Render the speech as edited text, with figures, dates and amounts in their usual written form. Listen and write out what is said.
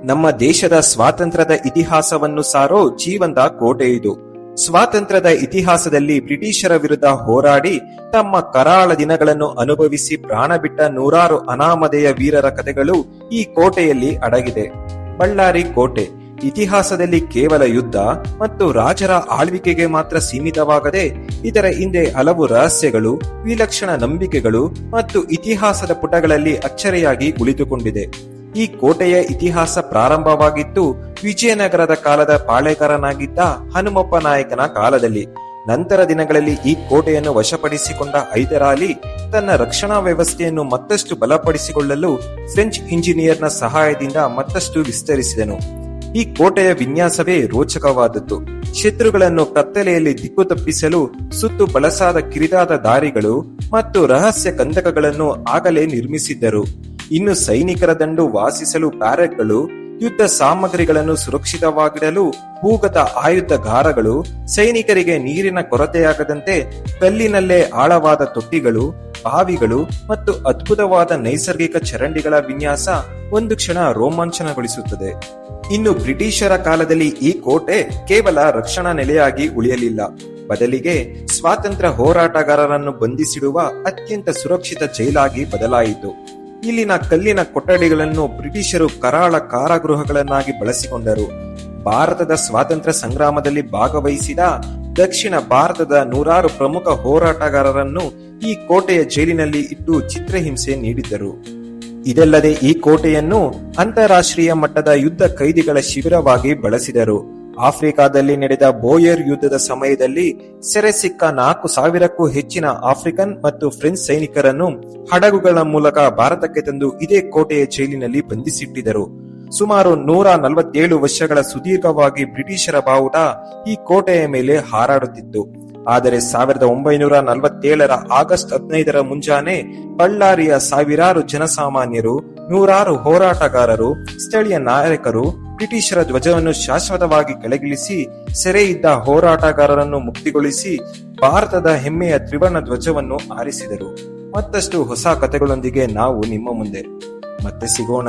ನಮ್ಮ ದೇಶದ ಸ್ವಾತಂತ್ರ್ಯದ ಇತಿಹಾಸವನ್ನು ಸಾರೋ ಜೀವಂತ ಕೋಟೆ ಇದು. ಸ್ವಾತಂತ್ರ್ಯದ ಇತಿಹಾಸದಲ್ಲಿ ಬ್ರಿಟಿಷರ ವಿರುದ್ಧ ಹೋರಾಡಿ ತಮ್ಮ ಕರಾಳ ದಿನಗಳನ್ನು ಅನುಭವಿಸಿ ಪ್ರಾಣ ಬಿಟ್ಟ ನೂರಾರು ಅನಾಮಧೇಯ ವೀರರ ಕಥೆಗಳು ಈ ಕೋಟೆಯಲ್ಲಿ ಅಡಗಿದೆ. ಬಳ್ಳಾರಿ ಕೋಟೆ ಇತಿಹಾಸದಲ್ಲಿ ಕೇವಲ ಯುದ್ಧ ಮತ್ತು ರಾಜರ ಆಳ್ವಿಕೆಗೆ ಮಾತ್ರ ಸೀಮಿತವಾಗದೆ ಇದರ ಹಿಂದೆ ಹಲವು ರಹಸ್ಯಗಳು, ವಿಲಕ್ಷಣ ನಂಬಿಕೆಗಳು ಮತ್ತು ಇತಿಹಾಸದ ಪುಟಗಳಲ್ಲಿ ಅಚ್ಚರಿಯಾಗಿ ಉಳಿದುಕೊಂಡಿದೆ. ಈ ಕೋಟೆಯ ಇತಿಹಾಸ ಪ್ರಾರಂಭವಾಗಿದ್ದು ವಿಜಯನಗರದ ಕಾಲದ ಪಾಳೆಗಾರನಾಗಿದ್ದ ಹನುಮಪ್ಪ ನಾಯಕನ ಕಾಲದಲ್ಲಿ. ನಂತರ ದಿನಗಳಲ್ಲಿ ಈ ಕೋಟೆಯನ್ನು ವಶಪಡಿಸಿಕೊಂಡ ಹೈದರಾಲಿ ತನ್ನ ರಕ್ಷಣಾ ವ್ಯವಸ್ಥೆಯನ್ನು ಮತ್ತಷ್ಟು ಬಲಪಡಿಸಿಕೊಳ್ಳಲು ಫ್ರೆಂಚ್ ಇಂಜಿನಿಯರ್ನ ಸಹಾಯದಿಂದ ಮತ್ತಷ್ಟು ವಿಸ್ತರಿಸಿದನು. ಈ ಕೋಟೆಯ ವಿನ್ಯಾಸವೇ ರೋಚಕವಾದದ್ದು. ಶತ್ರುಗಳನ್ನು ಕತ್ತಲೆಯಲ್ಲಿ ದಿಕ್ಕು ತಪ್ಪಿಸಲು ಸುತ್ತು ಬಳಸಾದ ಕಿರಿದಾದ ದಾರಿಗಳು ಮತ್ತು ರಹಸ್ಯ ಕಂದಕಗಳನ್ನು ಆಗಲೇ ನಿರ್ಮಿಸಿದ್ದರು. ಇನ್ನು ಸೈನಿಕರ ದಂಡು ವಾಸಿಸಲು ಬ್ಯಾರೆಕ್ಗಳು, ಯುದ್ಧ ಸಾಮಗ್ರಿಗಳನ್ನು ಸುರಕ್ಷಿತವಾಗಿಡಲು ಭೂಗತ ಆಯುಧಗಾರಗಳು, ಸೈನಿಕರಿಗೆ ನೀರಿನ ಕೊರತೆಯಾಗದಂತೆ ಕಲ್ಲಿನಲ್ಲೇ ಆಳವಾದ ತೊಟ್ಟಿಗಳು, ಬಾವಿಗಳು ಮತ್ತು ಅದ್ಭುತವಾದ ನೈಸರ್ಗಿಕ ಚರಂಡಿಗಳ ವಿನ್ಯಾಸ ಒಂದು ಕ್ಷಣ ರೋಮಾಂಚನಗೊಳಿಸುತ್ತದೆ. ಇನ್ನು ಬ್ರಿಟಿಷರ ಕಾಲದಲ್ಲಿ ಈ ಕೋಟೆ ಕೇವಲ ರಕ್ಷಣಾ ನೆಲೆಯಾಗಿ ಉಳಿಯಲಿಲ್ಲ, ಬದಲಿಗೆ ಸ್ವಾತಂತ್ರ್ಯ ಹೋರಾಟಗಾರರನ್ನು ಬಂಧಿಸಿಡುವ ಅತ್ಯಂತ ಸುರಕ್ಷಿತ ಜೈಲಾಗಿ ಬದಲಾಯಿತು. ಇಲ್ಲಿನ ಕಲ್ಲಿನ ಕೊಠಡಿಗಳನ್ನು ಬ್ರಿಟಿಷರು ಕರಾಳ ಕಾರಾಗೃಹಗಳನ್ನಾಗಿ ಬಳಸಿಕೊಂಡರು. ಭಾರತದ ಸ್ವಾತಂತ್ರ್ಯ ಸಂಗ್ರಾಮದಲ್ಲಿ ಭಾಗವಹಿಸಿದ ದಕ್ಷಿಣ ಭಾರತದ ನೂರಾರು ಪ್ರಮುಖ ಹೋರಾಟಗಾರರನ್ನು ಈ ಕೋಟೆಯ ಜೈಲಿನಲ್ಲಿ ಇಟ್ಟು ಚಿತ್ರಹಿಂಸೆ ನೀಡಿದ್ದರು. ಇದಲ್ಲದೆ ಈ ಕೋಟೆಯನ್ನು ಅಂತಾರಾಷ್ಟ್ರೀಯ ಮಟ್ಟದ ಯುದ್ಧ ಕೈದಿಗಳ ಶಿಬಿರವಾಗಿ ಬಳಸಿದರು. ಆಫ್ರಿಕಾದಲ್ಲಿ ನಡೆದ ಬೋಯರ್ ಯುದ್ಧದ ಸಮಯದಲ್ಲಿ ಸೆರೆ ಸಿಕ್ಕ 4,000ಕ್ಕೂ ಹೆಚ್ಚಿನ ಆಫ್ರಿಕನ್ ಮತ್ತು ಫ್ರೆಂಚ್ ಸೈನಿಕರನ್ನು ಹಡಗುಗಳ ಮೂಲಕ ಭಾರತಕ್ಕೆ ತಂದು ಇದೇ ಕೋಟೆಯ ಜೈಲಿನಲ್ಲಿ ಬಂಧಿಸಿಟ್ಟಿದ್ದರು. ಸುಮಾರು 147 ವರ್ಷಗಳ ಸುದೀರ್ಘವಾಗಿ ಬ್ರಿಟಿಷರ ಬಾವುಟ ಈ ಕೋಟೆಯ ಮೇಲೆ ಹಾರಾಡುತ್ತಿತ್ತು. ಆದರೆ 1947ರ ಆಗಸ್ಟ್ 15ರ ಮುಂಜಾನೆ ಬಳ್ಳಾರಿಯ ಸಾವಿರಾರು ಜನಸಾಮಾನ್ಯರು, ನೂರಾರು ಹೋರಾಟಗಾರರು, ಸ್ಥಳೀಯ ನಾಯಕರು ಬ್ರಿಟಿಷರ ಧ್ವಜವನ್ನು ಶಾಶ್ವತವಾಗಿ ಕೆಳಗಿಳಿಸಿ ಸೆರೆ ಇದ್ದ ಹೋರಾಟಗಾರರನ್ನು ಮುಕ್ತಿಗೊಳಿಸಿ ಭಾರತದ ಹೆಮ್ಮೆಯ ತ್ರಿವರ್ಣ ಧ್ವಜವನ್ನು ಆರಿಸಿದರು. ಮತ್ತಷ್ಟು ಹೊಸ ಕಥೆಗಳೊಂದಿಗೆ ನಾವು ನಿಮ್ಮ ಮುಂದೆ ಮತ್ತೆ ಸಿಗೋಣ.